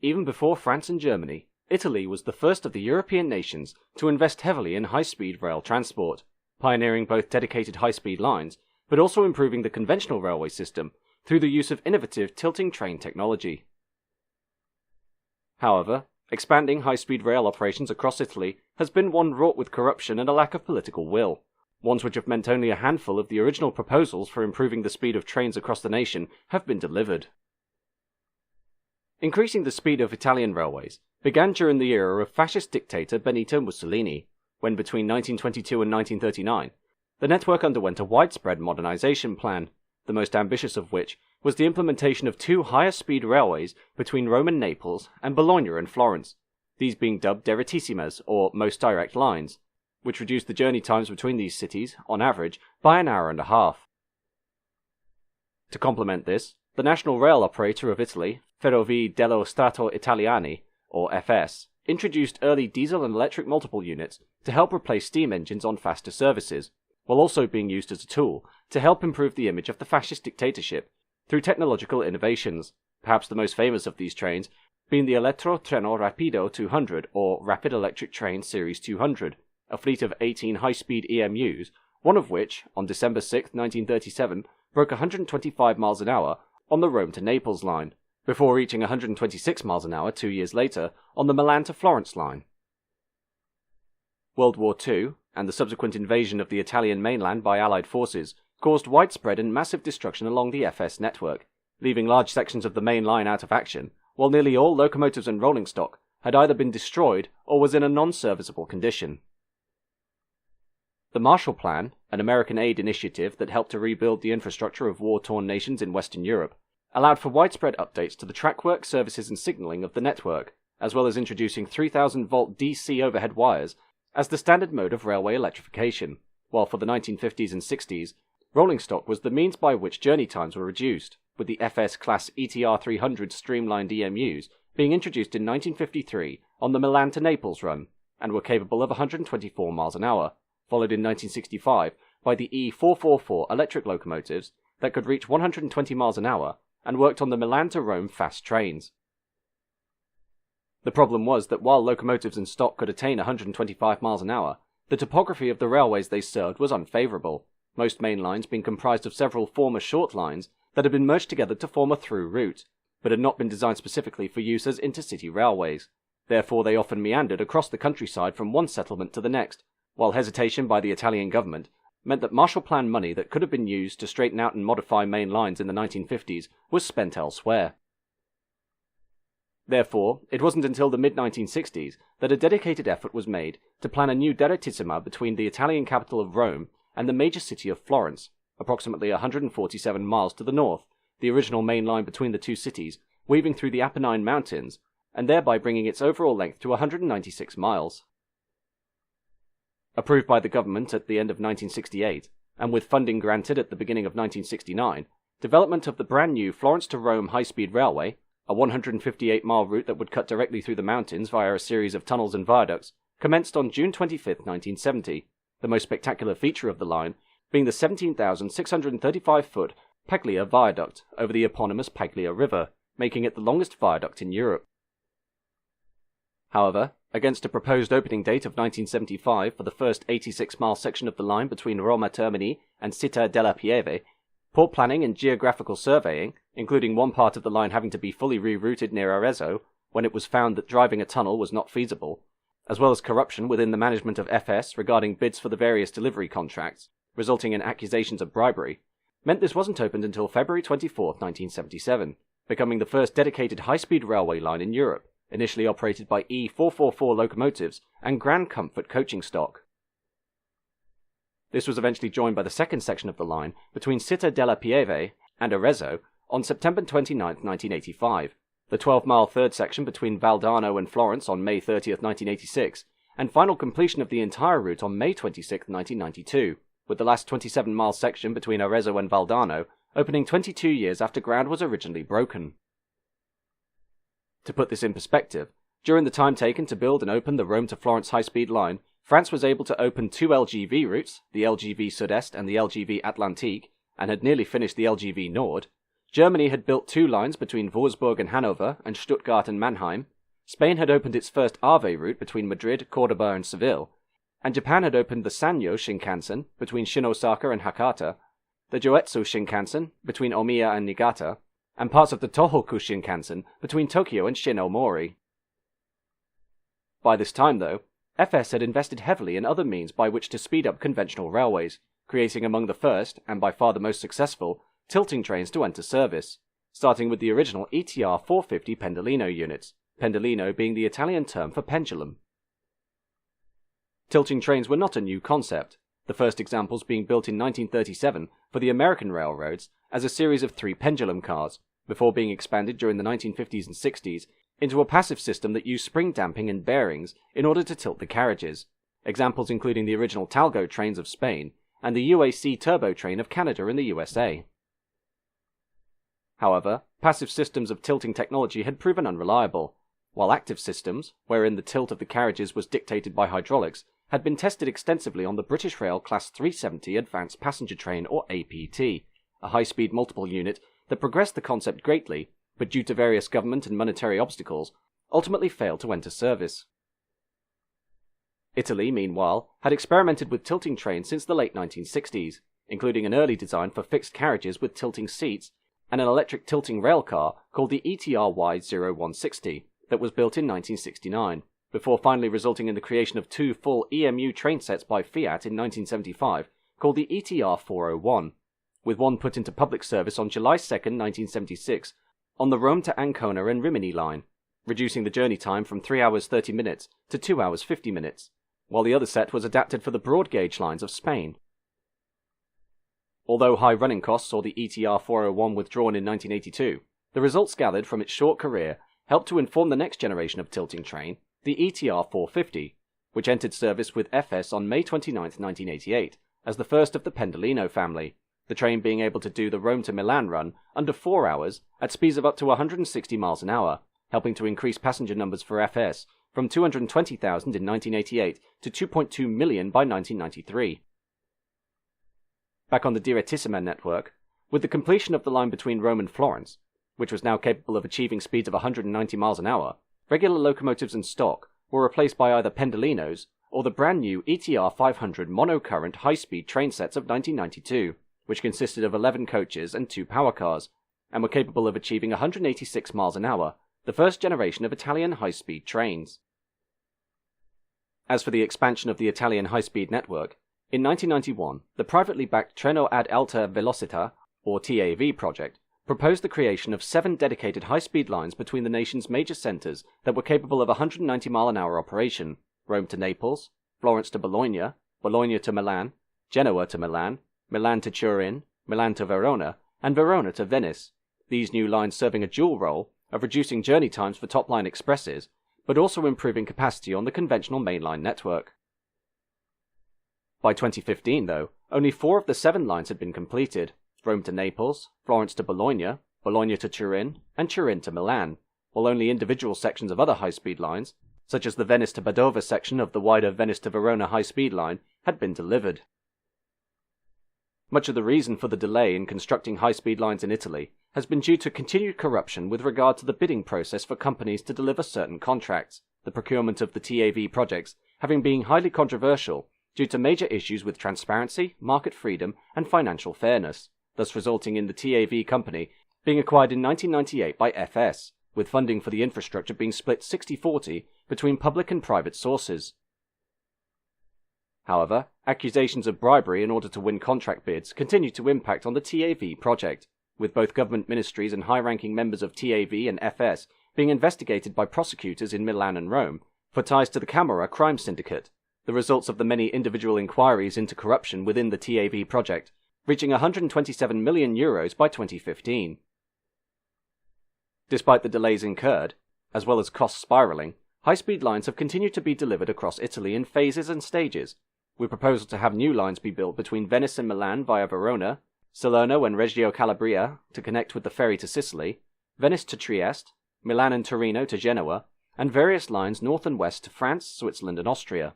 even before France and Germany, Italy was the first of the European nations to invest heavily in high-speed rail transport, pioneering both dedicated high-speed lines, but also improving the conventional railway system through the use of innovative tilting train technology. However, expanding high-speed rail operations across Italy has been one wrought with corruption and a lack of political will, ones which have meant only a handful of the original proposals for improving the speed of trains across the nation have been delivered. Increasing the speed of Italian railways began during the era of fascist dictator Benito Mussolini, when between 1922 and 1939, the network underwent a widespread modernization plan, the most ambitious of which was the implementation of 2 higher-speed railways between Rome and Naples and Bologna and Florence, these being dubbed direttissime, or most direct lines, which reduced the journey times between these cities, on average, by an hour and a half. To complement this, the national rail operator of Italy, Ferrovie dello Stato Italiane, or FS, introduced early diesel and electric multiple units to help replace steam engines on faster services, while also being used as a tool to help improve the image of the fascist dictatorship through technological innovations, perhaps the most famous of these trains being the Elettro Treno Rapido 200 or Rapid Electric Train Series 200, a fleet of 18 high-speed EMUs, one of which, on December 6, 1937, broke 125 miles an hour on the Rome to Naples line, before reaching 126 miles an hour 2 years later on the Milan to Florence line. World War II, and the subsequent invasion of the Italian mainland by Allied forces, caused widespread and massive destruction along the FS network, leaving large sections of the main line out of action, while nearly all locomotives and rolling stock had either been destroyed or was in a non-serviceable condition. The Marshall Plan, an American aid initiative that helped to rebuild the infrastructure of war-torn nations in Western Europe, allowed for widespread updates to the trackwork, services and signalling of the network, as well as introducing 3,000-volt DC overhead wires as the standard mode of railway electrification, while for the 1950s and 60s, rolling stock was the means by which journey times were reduced, with the FS Class ETR 300 streamlined EMUs being introduced in 1953 on the Milan to Naples run, and were capable of 124 miles an hour, followed in 1965 by the E444 electric locomotives that could reach 120 miles an hour and worked on the Milan to Rome fast trains. The problem was that while locomotives and stock could attain 125 miles an hour, the topography of the railways they served was unfavourable, most main lines being comprised of several former short lines that had been merged together to form a through route, but had not been designed specifically for use as intercity railways. Therefore they often meandered across the countryside from one settlement to the next, while hesitation by the Italian government meant that Marshall Plan money that could have been used to straighten out and modify main lines in the 1950s was spent elsewhere. Therefore, it wasn't until the mid-1960s that a dedicated effort was made to plan a new direttissima between the Italian capital of Rome and the major city of Florence, approximately 147 miles to the north, the original main line between the two cities, weaving through the Apennine Mountains, and thereby bringing its overall length to 196 miles. Approved by the government at the end of 1968, and with funding granted at the beginning of 1969, development of the brand new Florence to Rome high-speed railway, a 158-mile route that would cut directly through the mountains via a series of tunnels and viaducts, commenced on June 25, 1970, the most spectacular feature of the line being the 17,635-foot Paglia Viaduct over the eponymous Paglia River, making it the longest viaduct in Europe. However, against a proposed opening date of 1975 for the first 86-mile section of the line between Roma Termini and Città della Pieve, poor planning and geographical surveying, including one part of the line having to be fully rerouted near Arezzo, when it was found that driving a tunnel was not feasible, as well as corruption within the management of FS regarding bids for the various delivery contracts, resulting in accusations of bribery, meant this wasn't opened until February 24, 1977, becoming the first dedicated high-speed railway line in Europe, initially operated by E444 locomotives and Grand Comfort coaching stock. This was eventually joined by the second section of the line between Città della Pieve and Arezzo on September 29, 1985, the 12-mile third section between Valdarno and Florence on May 30, 1986, and final completion of the entire route on May 26, 1992, with the last 27-mile section between Arezzo and Valdarno opening 22 years after ground was originally broken. To put this in perspective, during the time taken to build and open the Rome to Florence high-speed line, France was able to open 2 LGV routes, the LGV Sud-Est and the LGV Atlantique, and had nearly finished the LGV Nord, Germany had built 2 lines between Wolfsburg and Hanover, and Stuttgart and Mannheim. Spain had opened its first Ave route between Madrid, Cordoba and Seville, and Japan had opened the Sanyo Shinkansen between Shin-Osaka and Hakata, the Joetsu Shinkansen between Omiya and Niigata, and parts of the Tohoku Shinkansen between Tokyo and Shin-Omori. By this time, though, FS had invested heavily in other means by which to speed up conventional railways, creating among the first, and by far the most successful, tilting trains to enter service, starting with the original ETR 450 Pendolino units, Pendolino being the Italian term for pendulum. Tilting trains were not a new concept, the first examples being built in 1937 for the American railroads as a series of 3 pendulum cars, before being expanded during the 1950s and 60s into a passive system that used spring damping and bearings in order to tilt the carriages, examples including the original Talgo trains of Spain and the UAC turbo train of Canada in the USA. However, passive systems of tilting technology had proven unreliable, while active systems, wherein the tilt of the carriages was dictated by hydraulics, had been tested extensively on the British Rail Class 370 Advanced Passenger Train or APT, a high-speed multiple unit that progressed the concept greatly, but due to various government and monetary obstacles, ultimately failed to enter service. Italy, meanwhile, had experimented with tilting trains since the late 1960s, including an early design for fixed carriages with tilting seats and an electric tilting rail car called the ETR-Y0160 that was built in 1969, before finally resulting in the creation of 2 full EMU train sets by Fiat in 1975 called the ETR-401, with one put into public service on July 2, 1976, on the Rome to Ancona and Rimini line, reducing the journey time from 3 hours 30 minutes to 2 hours 50 minutes, while the other set was adapted for the broad gauge lines of Spain. Although high running costs saw the ETR 401 withdrawn in 1982, the results gathered from its short career helped to inform the next generation of tilting train, the ETR 450, which entered service with FS on May 29, 1988, as the first of the Pendolino family, the train being able to do the Rome to Milan run under 4 hours at speeds of up to 160 miles an hour, helping to increase passenger numbers for FS from 220,000 in 1988 to 2.2 million by 1993. Back on the Direttissima network, with the completion of the line between Rome and Florence, which was now capable of achieving speeds of 190 miles an hour, regular locomotives in stock were replaced by either Pendolinos or the brand new ETR 500 monocurrent high-speed train sets of 1992, which consisted of 11 coaches and 2 power cars, and were capable of achieving 186 miles an hour, the first generation of Italian high-speed trains. As for the expansion of the Italian high-speed network, in 1991, the privately backed Treno ad Alta Velocità, or TAV project, proposed the creation of 7 dedicated high-speed lines between the nation's major centres that were capable of 190-mile-an-hour operation: Rome to Naples, Florence to Bologna, Bologna to Milan, Genoa to Milan, Milan to Turin, Milan to Verona, and Verona to Venice, these new lines serving a dual role of reducing journey times for top-line expresses, but also improving capacity on the conventional mainline network. By 2015, though, only 4 of the 7 lines had been completed: Rome to Naples, Florence to Bologna, Bologna to Turin, and Turin to Milan, while only individual sections of other high-speed lines, such as the Venice to Padova section of the wider Venice to Verona high-speed line, had been delivered. Much of the reason for the delay in constructing high-speed lines in Italy has been due to continued corruption with regard to the bidding process for companies to deliver certain contracts, the procurement of the TAV projects having been highly controversial due to major issues with transparency, market freedom, and financial fairness, thus resulting in the TAV company being acquired in 1998 by FS, with funding for the infrastructure being split 60-40 between public and private sources. However, accusations of bribery in order to win contract bids continue to impact on the TAV project, with both government ministries and high-ranking members of TAV and FS being investigated by prosecutors in Milan and Rome for ties to the Camorra crime syndicate, the results of the many individual inquiries into corruption within the TAV project reaching €127 million by 2015. Despite the delays incurred, as well as costs spiralling, high-speed lines have continued to be delivered across Italy in phases and stages, with proposal to have new lines be built between Venice and Milan via Verona, Salerno and Reggio Calabria to connect with the ferry to Sicily, Venice to Trieste, Milan and Torino to Genoa, and various lines north and west to France, Switzerland and Austria.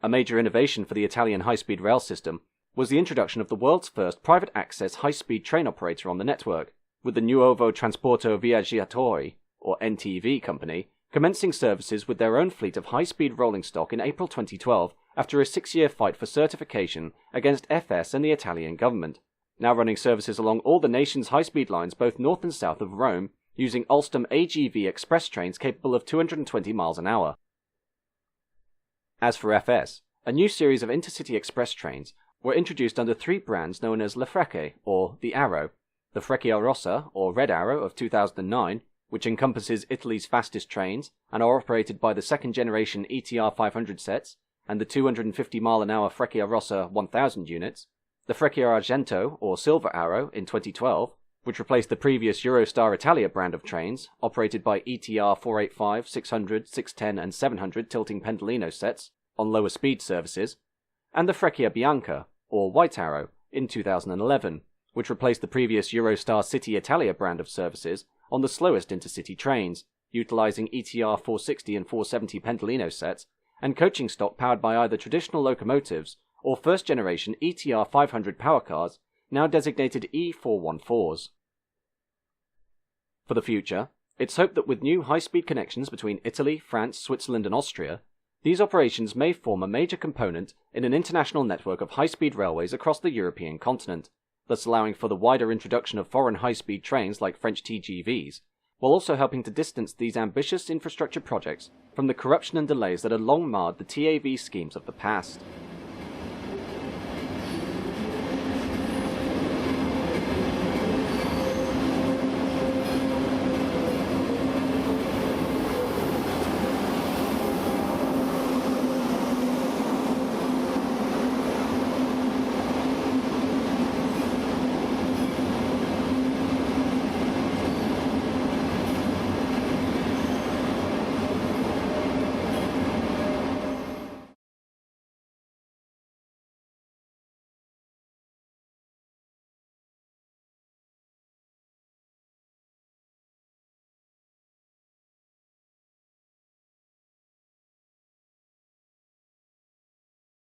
A major innovation for the Italian high-speed rail system was the introduction of the world's first private access high-speed train operator on the network, with the Nuovo Trasporto Viaggiatori, or NTV company, commencing services with their own fleet of high-speed rolling stock in April 2012 after a 6-year fight for certification against FS and the Italian government, now running services along all the nation's high-speed lines both north and south of Rome, using Alstom AGV express trains capable of 220 miles an hour. As for FS, a new series of intercity express trains were introduced under 3 brands known as Le Frecce, or the Arrow, the Freccia Rossa, or Red Arrow of 2009, which encompasses Italy's fastest trains and are operated by the second-generation ETR 500 sets and the 250-mile-an-hour Freccia Rossa 1000 units, the Freccia Argento, or Silver Arrow, in 2012, which replaced the previous Eurostar Italia brand of trains, operated by ETR 485, 600, 610 and 700 tilting Pendolino sets, on lower speed services, and the Freccia Bianca, or White Arrow, in 2011, which replaced the previous Eurostar City Italia brand of services on the slowest intercity trains, utilizing ETR 460 and 470 Pendolino sets, and coaching stock powered by either traditional locomotives or first-generation ETR 500 power cars, now designated E414s. For the future, it's hoped that with new high-speed connections between Italy, France, Switzerland and Austria, these operations may form a major component in an international network of high-speed railways across the European continent, thus allowing for the wider introduction of foreign high-speed trains like French TGVs, while also helping to distance these ambitious infrastructure projects from the corruption and delays that had long marred the TAV schemes of the past.